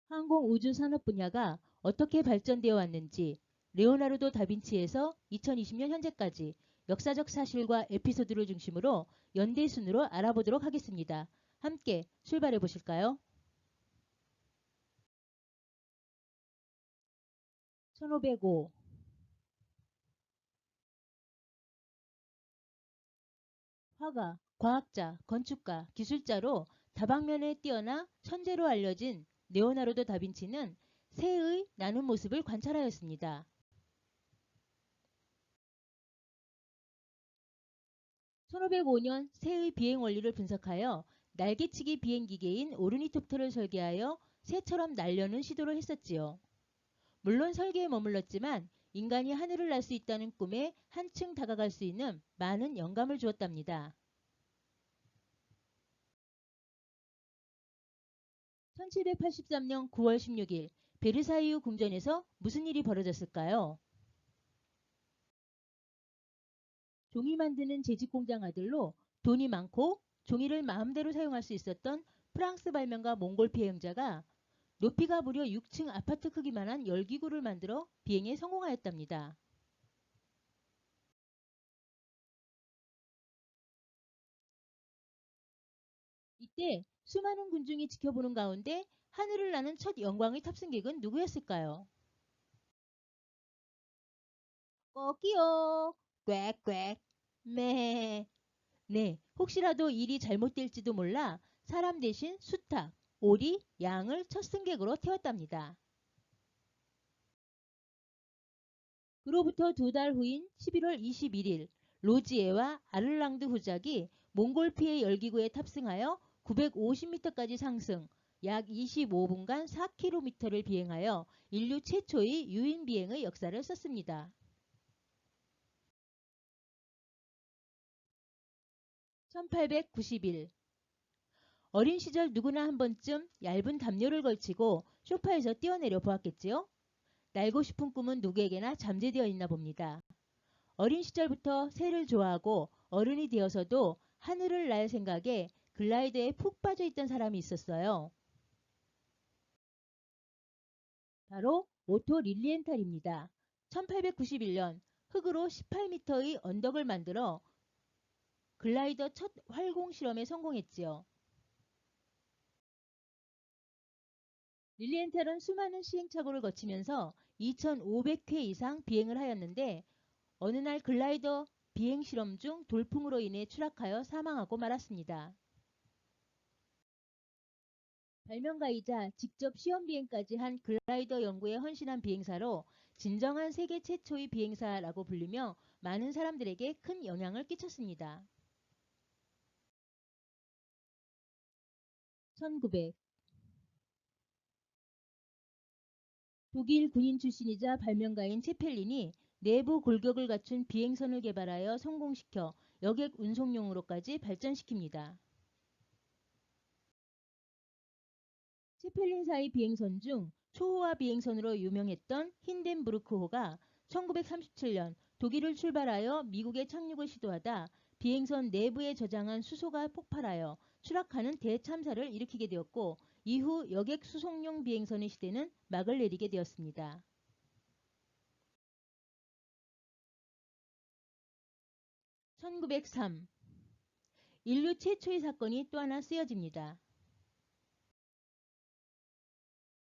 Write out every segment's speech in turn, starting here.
항공우주산업 분야가 어떻게 발전되어 왔는지 레오나르도 다빈치에서 2020년 현재까지 역사적 사실과 에피소드를 중심으로 연대순으로 알아보도록 하겠습니다. 함께 출발해 보실까요? 1505 화가, 과학자, 건축가, 기술자로 다방면에 뛰어나 천재로 알려진 레오나르도 다빈치는 새의 나눈 모습을 관찰하였습니다. 1505년 새의 비행 원리를 분석하여 날개치기 비행기계인 오르니톱터를 설계하여 새처럼 날려는 시도를 했었지요. 물론 설계에 머물렀지만 인간이 하늘을 날 수 있다는 꿈에 한층 다가갈 수 있는 많은 영감을 주었답니다. 1783년 9월 16일 베르사유 궁전에서 무슨 일이 벌어졌을까요? 종이 만드는 재직공장 아들로 돈이 많고 종이를 마음대로 사용할 수 있었던 프랑스 발명가 몽골 비행자가 높이가 무려 6층 아파트 크기만한 열기구를 만들어 비행에 성공하였답니다. 이때 수많은 군중이 지켜보는 가운데 하늘을 나는 첫 영광의 탑승객은 누구였을까요? 꼭이요. 꽥꽥. 매. 네, 혹시라도 일이 잘못될지도 몰라 사람 대신 수탉, 오리, 양을 첫 승객으로 태웠답니다. 그로부터 두 달 후인 11월 21일 로지에와 아를랑드 후작이 몽골피의 열기구에 탑승하여 950m까지 상승, 약 25분간 4km를 비행하여 인류 최초의 유인 비행의 역사를 썼습니다. 1891 어린 시절 누구나 한 번쯤 얇은 담요를 걸치고 소파에서 뛰어내려 보았겠지요? 날고 싶은 꿈은 누구에게나 잠재되어 있나 봅니다. 어린 시절부터 새를 좋아하고 어른이 되어서도 하늘을 날 생각에 글라이더에 푹 빠져 있던 사람이 있었어요. 바로 오토 릴리엔탈입니다. 1891년 흙으로 18m의 언덕을 만들어 글라이더 첫 활공 실험에 성공했지요. 릴리엔탈은 수많은 시행착오를 거치면서 2,500회 이상 비행을 하였는데 어느 날 글라이더 비행 실험 중 돌풍으로 인해 추락하여 사망하고 말았습니다. 발명가이자 직접 시험 비행까지 한 글라이더 연구에 헌신한 비행사로 진정한 세계 최초의 비행사라고 불리며 많은 사람들에게 큰 영향을 끼쳤습니다. 1900 독일 군인 출신이자 발명가인 체펠린이 내부 골격을 갖춘 비행선을 개발하여 성공시켜 여객 운송용으로까지 발전시킵니다. 체펠린사의 비행선 중 초호화 비행선으로 유명했던 힌덴부르크호가 1937년 독일을 출발하여 미국에 착륙을 시도하다 비행선 내부에 저장한 수소가 폭발하여 추락하는 대참사를 일으키게 되었고 이후 여객 수송용 비행선의 시대는 막을 내리게 되었습니다. 1903 인류 최초의 사건이 또 하나 쓰여집니다.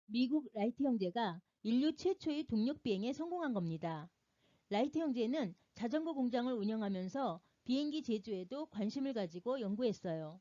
미국 라이트 형제가 인류 최초의 동력 비행에 성공한 겁니다. 라이트 형제는 자전거 공장을 운영하면서 비행기 제조에도 관심을 가지고 연구했어요.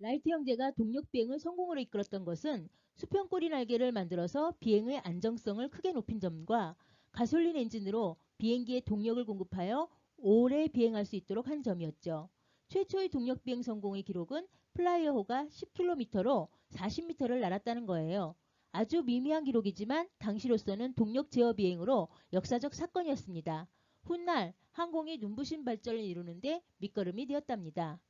라이트 형제가 동력 비행을 성공으로 이끌었던 것은 수평꼬리 날개를 만들어서 비행의 안정성을 크게 높인 점과 가솔린 엔진으로 비행기에 동력을 공급하여 오래 비행할 수 있도록 한 점이었죠. 최초의 동력 비행 성공의 기록은 플라이어호가 10km로 40m를 날았다는 거예요. 아주 미미한 기록이지만 당시로서는 동력 제어 비행으로 역사적 사건이었습니다. 훗날 항공이 눈부신 발전을 이루는데 밑거름이 되었답니다.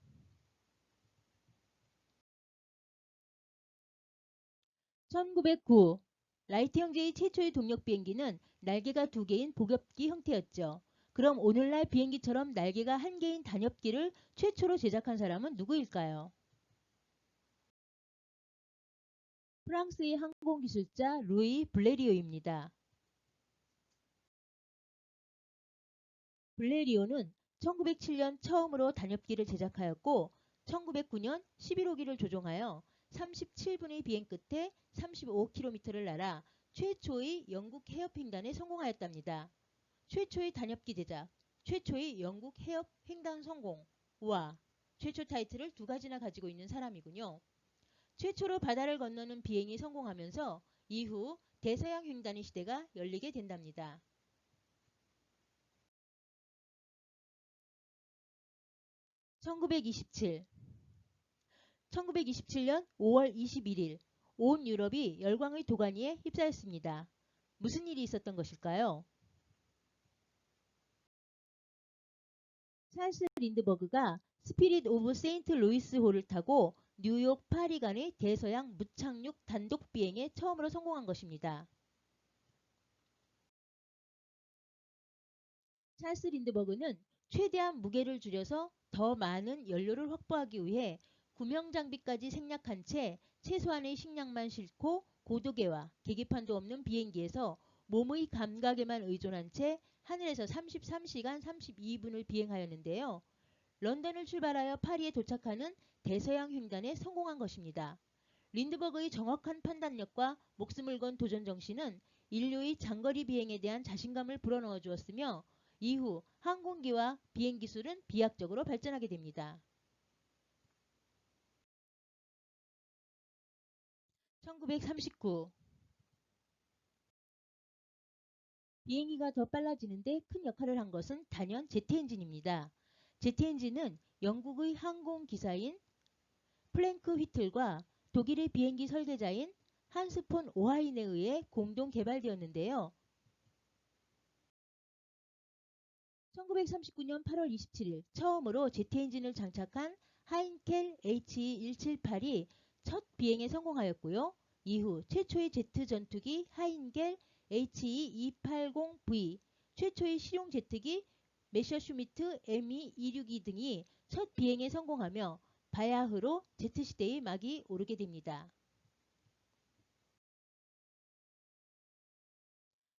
1909 라이트 형제의 최초의 동력 비행기는 날개가 두 개인 복엽기 형태였죠. 그럼 오늘날 비행기처럼 날개가 한 개인 단엽기를 최초로 제작한 사람은 누구일까요? 프랑스의 항공기술자 루이 블레리오입니다. 블레리오는 1907년 처음으로 단엽기를 제작하였고 1909년 11호기를 조종하여 37분의 비행 끝에 35km를 날아 최초의 영국 해협 횡단에 성공하였답니다. 최초의 단엽기 제작, 최초의 영국 해협 횡단 성공. 우와, 최초 타이틀을 두 가지나 가지고 있는 사람이군요. 최초로 바다를 건너는 비행이 성공하면서 이후 대서양 횡단의 시대가 열리게 된답니다. 1927 1927년 5월 21일 온 유럽이 열광의 도가니에 휩싸였습니다. 무슨 일이 있었던 것일까요? 찰스 린드버그가 스피릿 오브 세인트 루이스 호를 타고 뉴욕 파리 간의 대서양 무착륙 단독 비행에 처음으로 성공한 것입니다. 찰스 린드버그는 최대한 무게를 줄여서 더 많은 연료를 확보하기 위해 구명 장비까지 생략한 채 최소한의 식량만 싣고 고도계와 계기판도 없는 비행기에서 몸의 감각에만 의존한 채 하늘에서 33시간 32분을 비행하였는데요. 런던을 출발하여 파리에 도착하는 대서양 횡단에 성공한 것입니다. 린드버그의 정확한 판단력과 목숨을 건 도전 정신은 인류의 장거리 비행에 대한 자신감을 불어넣어 주었으며 이후 항공기와 비행 기술은 비약적으로 발전하게 됩니다. 1939 비행기가 더 빨라지는데 큰 역할을 한 것은 단연 제트 엔진입니다. 제트 엔진은 영국의 항공기사인 플랭크 휘틀과 독일의 비행기 설계자인 한스 폰 오하인에 의해 공동 개발되었는데요. 1939년 8월 27일 처음으로 제트 엔진을 장착한 하인켈 HE178이 첫 비행에 성공하였고요. 이후 최초의 제트 전투기 하인겔 HE280V, 최초의 실용 제트기 메셔슈미트 ME262 등이 첫 비행에 성공하며 바야흐로 제트 시대의 막이 오르게 됩니다.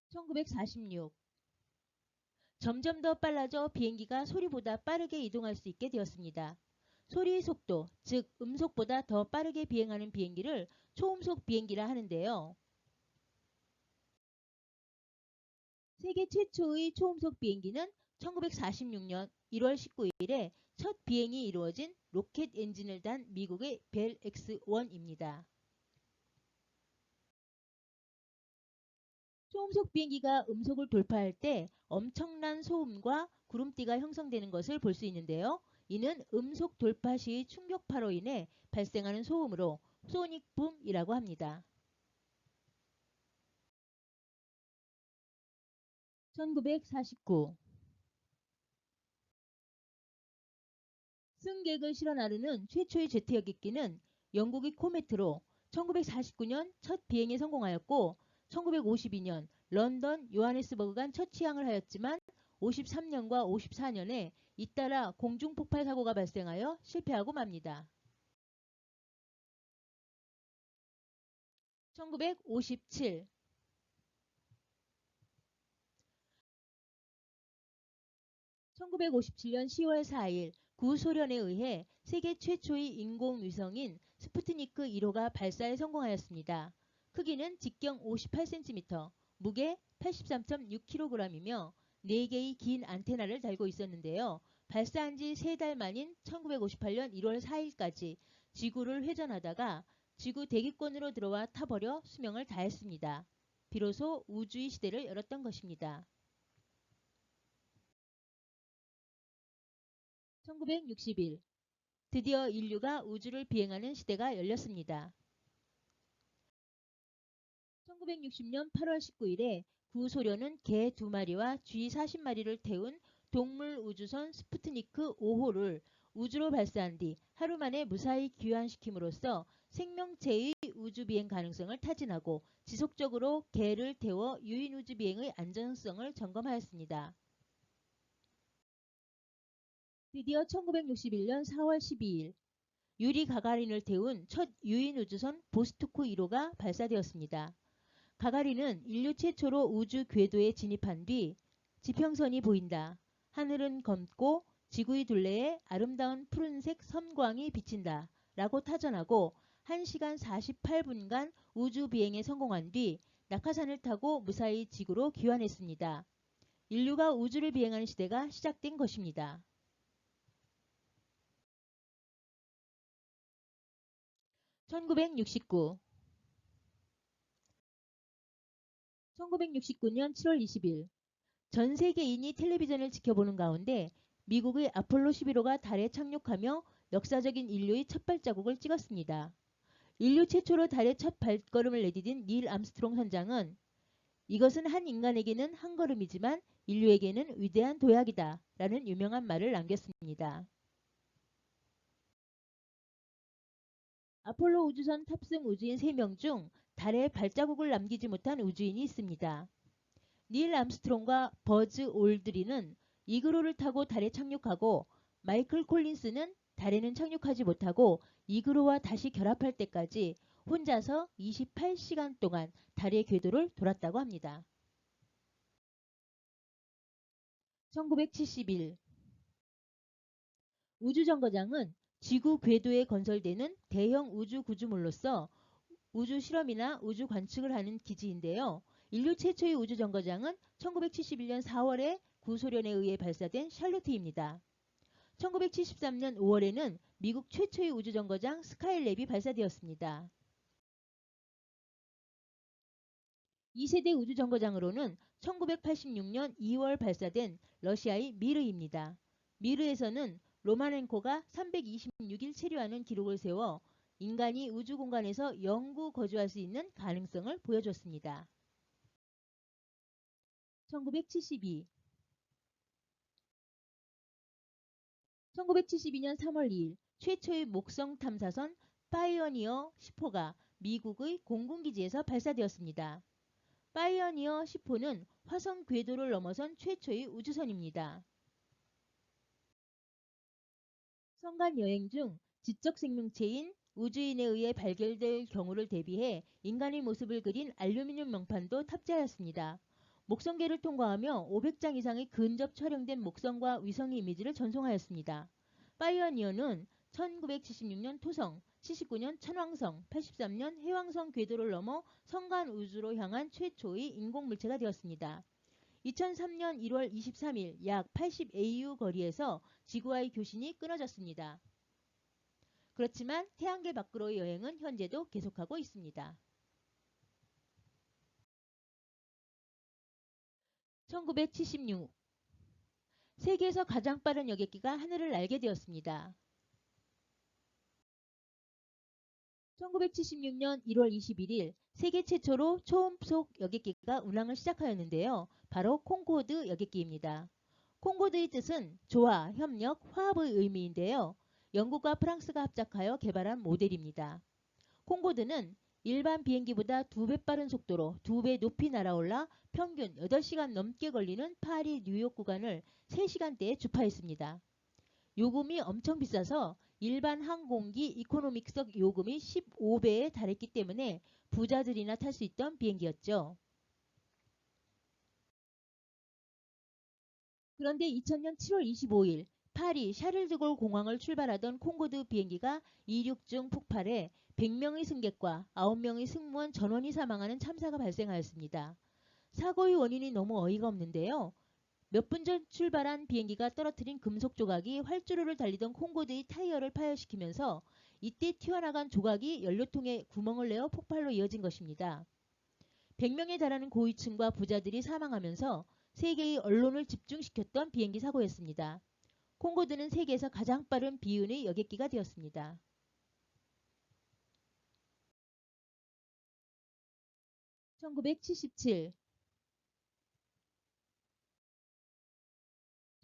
1946 점점 더 빨라져 비행기가 소리보다 빠르게 이동할 수 있게 되었습니다. 소리의 속도, 즉 음속보다 더 빠르게 비행하는 비행기를 초음속 비행기라 하는데요. 세계 최초의 초음속 비행기는 1946년 1월 19일에 첫 비행이 이루어진 로켓 엔진을 단 미국의 벨 X-1입니다. 초음속 비행기가 음속을 돌파할 때 엄청난 소음과 구름띠가 형성되는 것을 볼 수 있는데요. 이는 음속 돌파 시의 충격파로 인해 발생하는 소음으로 소닉붐이라고 합니다. 1949 승객을 실어 나르는 최초의 제트 여객기는 영국의 코메트로 1949년 첫 비행에 성공하였고 1952년 런던 요하네스버그 간 첫 취항을 하였지만 53년과 54년에 잇따라 공중폭발 사고가 발생하여 실패하고 맙니다. 1957 1957년 10월 4일 구소련에 의해 세계 최초의 인공위성인 스푸트니크 1호가 발사에 성공하였습니다. 크기는 직경 58cm, 무게 83.6kg이며 4개의 긴 안테나를 달고 있었는데요. 발사한 지 3달 만인 1958년 1월 4일까지 지구를 회전하다가 지구 대기권으로 들어와 타버려 수명을 다했습니다. 비로소 우주의 시대를 열었던 것입니다. 1961 드디어 인류가 우주를 비행하는 시대가 열렸습니다. 1960년 8월 19일에 구소련은 개 2마리와 쥐 40마리를 태운 동물 우주선 스푸트니크 5호를 우주로 발사한 뒤 하루 만에 무사히 귀환시킴으로써 생명체의 우주비행 가능성을 타진하고 지속적으로 개를 태워 유인 우주비행의 안전성을 점검하였습니다. 드디어 1961년 4월 12일 유리 가가린을 태운 첫 유인 우주선 보스토크 1호가 발사되었습니다. 가가린은 인류 최초로 우주 궤도에 진입한 뒤 지평선이 보인다. 하늘은 검고 지구의 둘레에 아름다운 푸른색 섬광이 비친다. 라고 타전하고 1시간 48분간 우주 비행에 성공한 뒤 낙하산을 타고 무사히 지구로 귀환했습니다. 인류가 우주를 비행하는 시대가 시작된 것입니다. 1969 1969년 7월 20일 전 세계인이 텔레비전을 지켜보는 가운데 미국의 아폴로 11호가 달에 착륙하며 역사적인 인류의 첫 발자국을 찍었습니다. 인류 최초로 달에 첫 발걸음을 내디딘 닐 암스트롱 선장은 이것은 한 인간에게는 한 걸음이지만 인류에게는 위대한 도약이다 라는 유명한 말을 남겼습니다. 아폴로 우주선 탑승 우주인 3명 중 달에 발자국을 남기지 못한 우주인이 있습니다. 닐 암스트롱과 버즈 올드린은 이그로를 타고 달에 착륙하고 마이클 콜린스는 달에는 착륙하지 못하고 이그로와 다시 결합할 때까지 혼자서 28시간 동안 달의 궤도를 돌았다고 합니다. 1971 우주정거장은 지구 궤도에 건설되는 대형 우주 구조물로서 우주 실험이나 우주 관측을 하는 기지인데요. 인류 최초의 우주정거장은 1971년 4월에 구소련에 의해 발사된 샬루트입니다. 1973년 5월에는 미국 최초의 우주정거장 스카이랩이 발사되었습니다. 2세대 우주정거장으로는 1986년 2월 발사된 러시아의 미르입니다. 미르에서는 로마넨코가 326일 체류하는 기록을 세워 인간이 우주 공간에서 영구 거주할 수 있는 가능성을 보여줬습니다. 1972 1972년 3월 2일 최초의 목성 탐사선 파이어니어 10호가 미국의 공군기지에서 발사되었습니다. 파이어니어 10호는 화성 궤도를 넘어선 최초의 우주선입니다. 성간 여행 중 지적 생명체인 우주인에 의해 발견될 경우를 대비해 인간의 모습을 그린 알루미늄 명판도 탑재하였습니다. 목성계를 통과하며 500장 이상의 근접 촬영된 목성과 위성의 이미지를 전송하였습니다. 파이어니어는 1976년 토성, 79년 천왕성, 83년 해왕성 궤도를 넘어 성간 우주로 향한 최초의 인공물체가 되었습니다. 2003년 1월 23일 약 80 AU 거리에서 지구와의 교신이 끊어졌습니다. 그렇지만 태양계 밖으로의 여행은 현재도 계속하고 있습니다. 1976 세계에서 가장 빠른 여객기가 하늘을 날게 되었습니다. 1976년 1월 21일 세계 최초로 초음속 여객기가 운항을 시작하였는데요. 바로 콩코드 여객기입니다. 콩코드의 뜻은 조화, 협력, 화합의 의미인데요. 영국과 프랑스가 합작하여 개발한 모델입니다. 콩코드는 일반 비행기보다 2배 빠른 속도로 2배 높이 날아올라 평균 8시간 넘게 걸리는 파리 뉴욕 구간을 3시간대에 주파했습니다. 요금이 엄청 비싸서 일반 항공기 이코노믹석 요금이 15배에 달했기 때문에 부자들이나 탈 수 있던 비행기였죠. 그런데 2000년 7월 25일 파리 샤를드골 공항을 출발하던 콩코드 비행기가 이륙 중 폭발해 100명의 승객과 9명의 승무원 전원이 사망하는 참사가 발생하였습니다. 사고의 원인이 너무 어이가 없는데요. 몇 분 전 출발한 비행기가 떨어뜨린 금속 조각이 활주로를 달리던 콩코드의 타이어를 파열시키면서 이때 튀어나간 조각이 연료통에 구멍을 내어 폭발로 이어진 것입니다. 100명에 달하는 고위층과 부자들이 사망하면서 세계의 언론을 집중시켰던 비행기 사고였습니다. 콩코드는 세계에서 가장 빠른 비운의 여객기가 되었습니다. 1977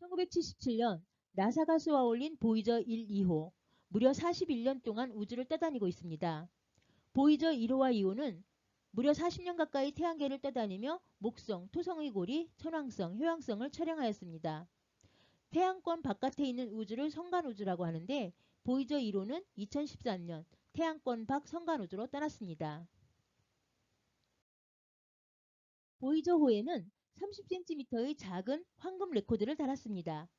1977년 나사가 쏘아 올린 보이저 1, 2호 무려 41년 동안 우주를 떠다니고 있습니다. 보이저 1호와 2호는 무려 40년 가까이 태양계를 떠다니며 목성, 토성의 고리, 천왕성, 효왕성을 촬영하였습니다. 태양권 바깥에 있는 우주를 성간우주라고 하는데 보이저 1호는 2013년 태양권 밖 성간우주로 떠났습니다. 보이저호에는 30cm의 작은 황금 레코드를 달았습니다.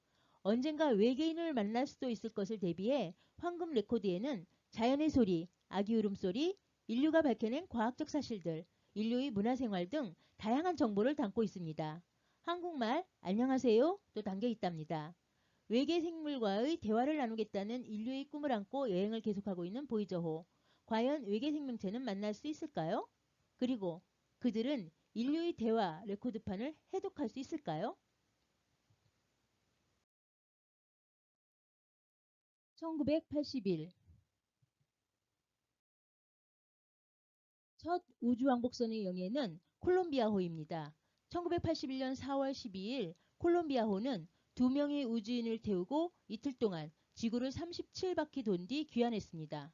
언젠가 외계인을 만날 수도 있을 것을 대비해 황금 레코드에는 자연의 소리, 아기 울음소리, 인류가 밝혀낸 과학적 사실들, 인류의 문화생활 등 다양한 정보를 담고 있습니다. 한국말 안녕하세요도 담겨 있답니다. 외계 생물과의 대화를 나누겠다는 인류의 꿈을 안고 여행을 계속하고 있는 보이저호. 과연 외계 생명체는 만날 수 있을까요? 그리고 그들은 인류의 대화 레코드판을 해독할 수 있을까요? 1981 첫 우주왕복선의 영예는 콜롬비아호입니다. 1981년 4월 12일 콜롬비아호는 2명의 우주인을 태우고 이틀 동안 지구를 37바퀴 돈 뒤 귀환했습니다.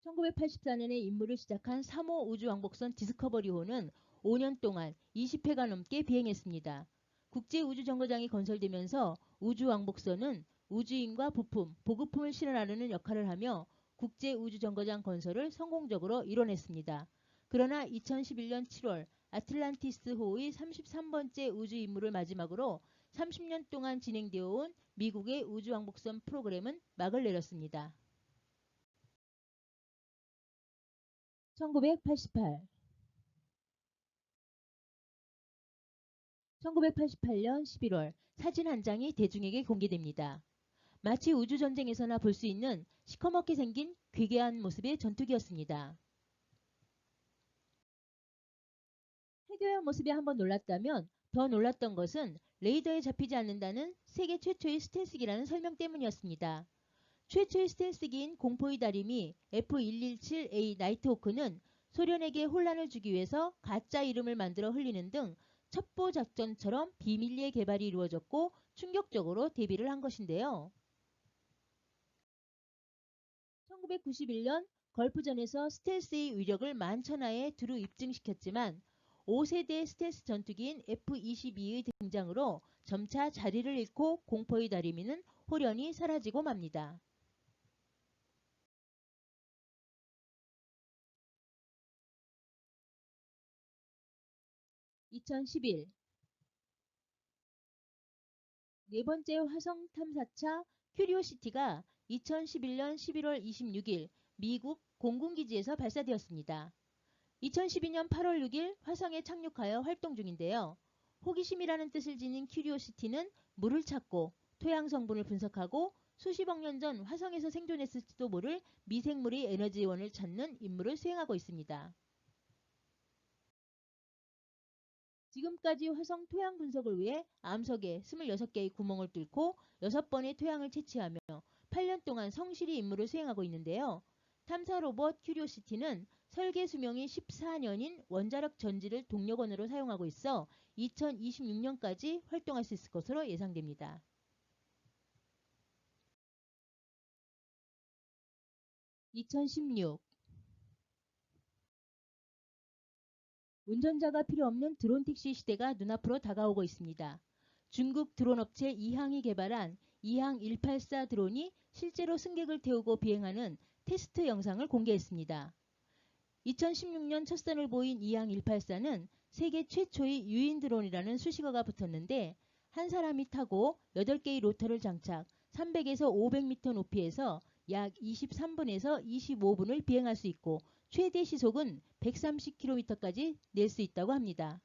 1984년에 임무를 시작한 3호 우주왕복선 디스커버리호는 5년 동안 20회가 넘게 비행했습니다. 국제우주정거장이 건설되면서 우주왕복선은 우주인과 부품, 보급품을 실어나르는 역할을 하며 국제우주정거장 건설을 성공적으로 이뤄냈습니다. 그러나 2011년 7월 아틀란티스호의 33번째 우주 임무를 마지막으로 30년 동안 진행되어 온 미국의 우주왕복선 프로그램은 막을 내렸습니다. 1988 1988년 11월 사진 한 장이 대중에게 공개됩니다. 마치 우주전쟁에서나 볼 수 있는 시커멓게 생긴 괴괴한 모습의 전투기였습니다. 해괴한 모습에 한번 놀랐다면 더 놀랐던 것은 레이더에 잡히지 않는다는 세계 최초의 스텔스기라는 설명 때문이었습니다. 최초의 스텔스기인 공포의 다리미 F117A 나이트호크는 소련에게 혼란을 주기 위해서 가짜 이름을 만들어 흘리는 등 첩보 작전처럼 비밀리에 개발이 이루어졌고 충격적으로 데뷔를 한 것인데요. 1991년 걸프전에서 스텔스의 위력을 만천하에 두루 입증시켰지만 5세대 스텔스 전투기인 F-22의 등장으로 점차 자리를 잃고 공포의 다리미는 홀연히 사라지고 맙니다. 2011 네 번째 화성 탐사차 큐리오시티가 2011년 11월 26일 미국 공군기지에서 발사되었습니다. 2012년 8월 6일 화성에 착륙하여 활동 중인데요. 호기심이라는 뜻을 지닌 큐리오시티는 물을 찾고 토양 성분을 분석하고 수십억 년 전 화성에서 생존했을지도 모를 미생물의 에너지원을 찾는 임무를 수행하고 있습니다. 지금까지 화성 토양 분석을 위해 암석에 26개의 구멍을 뚫고 6번의 토양을 채취하며 8년 동안 성실히 임무를 수행하고 있는데요. 탐사 로봇 큐리오시티는 설계 수명이 14년인 원자력 전지를 동력원으로 사용하고 있어 2026년까지 활동할 수 있을 것으로 예상됩니다. 2016 운전자가 필요 없는 드론 택시 시대가 눈앞으로 다가오고 있습니다. 중국 드론 업체 이항이 개발한 이항 184 드론이 실제로 승객을 태우고 비행하는 테스트 영상을 공개했습니다. 2016년 첫 선을 보인 이항 184는 세계 최초의 유인 드론이라는 수식어가 붙었는데 한 사람이 타고 8개의 로터를 장착 300에서 500m 높이에서 약 23분에서 25분을 비행할 수 있고 최대 시속은 130km까지 낼 수 있다고 합니다.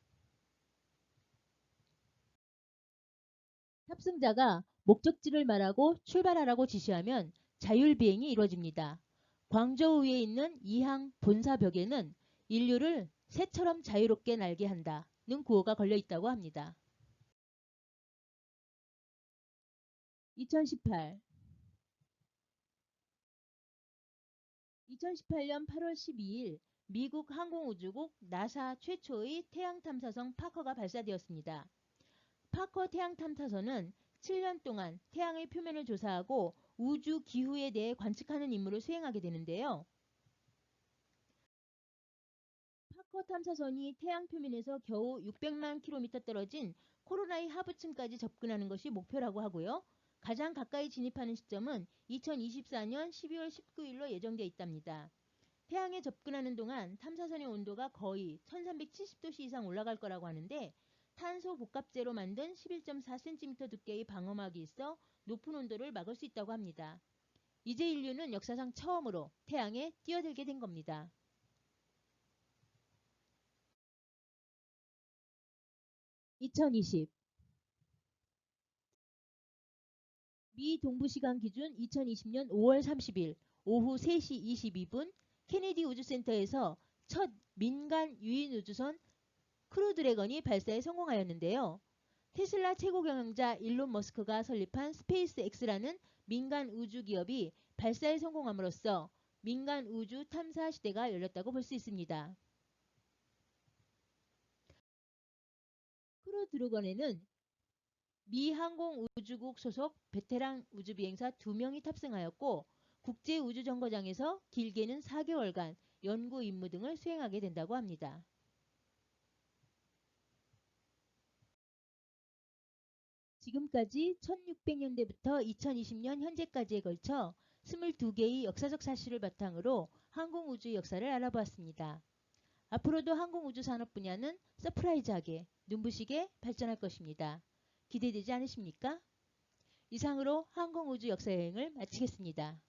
탑승자가 목적지를 말하고 출발하라고 지시하면 자율비행이 이루어집니다. 광저우에 있는 이항 본사벽에는 인류를 새처럼 자유롭게 날게 한다는 구호가 걸려 있다고 합니다. 2018 2018년 8월 12일 미국 항공우주국 나사 최초의 태양탐사선 파커가 발사되었습니다. 파커 태양탐사선은 7년 동안 태양의 표면을 조사하고 우주 기후에 대해 관측하는 임무를 수행하게 되는데요. 파커 탐사선이 태양 표면에서 겨우 600만 km 떨어진 코로나의 하부층까지 접근하는 것이 목표라고 하고요. 가장 가까이 진입하는 시점은 2024년 12월 19일로 예정되어 있답니다. 태양에 접근하는 동안 탐사선의 온도가 거의 1370도씨 이상 올라갈 거라고 하는데 탄소 복합재로 만든 11.4cm 두께의 방어막이 있어 높은 온도를 막을 수 있다고 합니다. 이제 인류는 역사상 처음으로 태양에 뛰어들게 된 겁니다. 2020 미 동부시간 기준 2020년 5월 30일 오후 3시 22분 케네디 우주센터에서 첫 민간 유인 우주선 크루드래건이 발사에 성공하였는데요. 테슬라 최고 경영자 일론 머스크가 설립한 스페이스X라는 민간 우주 기업이 발사에 성공함으로써 민간 우주 탐사 시대가 열렸다고 볼 수 있습니다. 크루드래건에는 미 항공우주국 소속 베테랑 우주비행사 2명이 탑승하였고 국제우주정거장에서 길게는 4개월간 연구 임무 등을 수행하게 된다고 합니다. 지금까지 1600년대부터 2020년 현재까지에 걸쳐 22개의 역사적 사실을 바탕으로 항공우주 역사를 알아보았습니다. 앞으로도 항공우주 산업 분야는 서프라이즈하게 눈부시게 발전할 것입니다. 기대되지 않으십니까? 이상으로 항공우주 역사 여행을 마치겠습니다.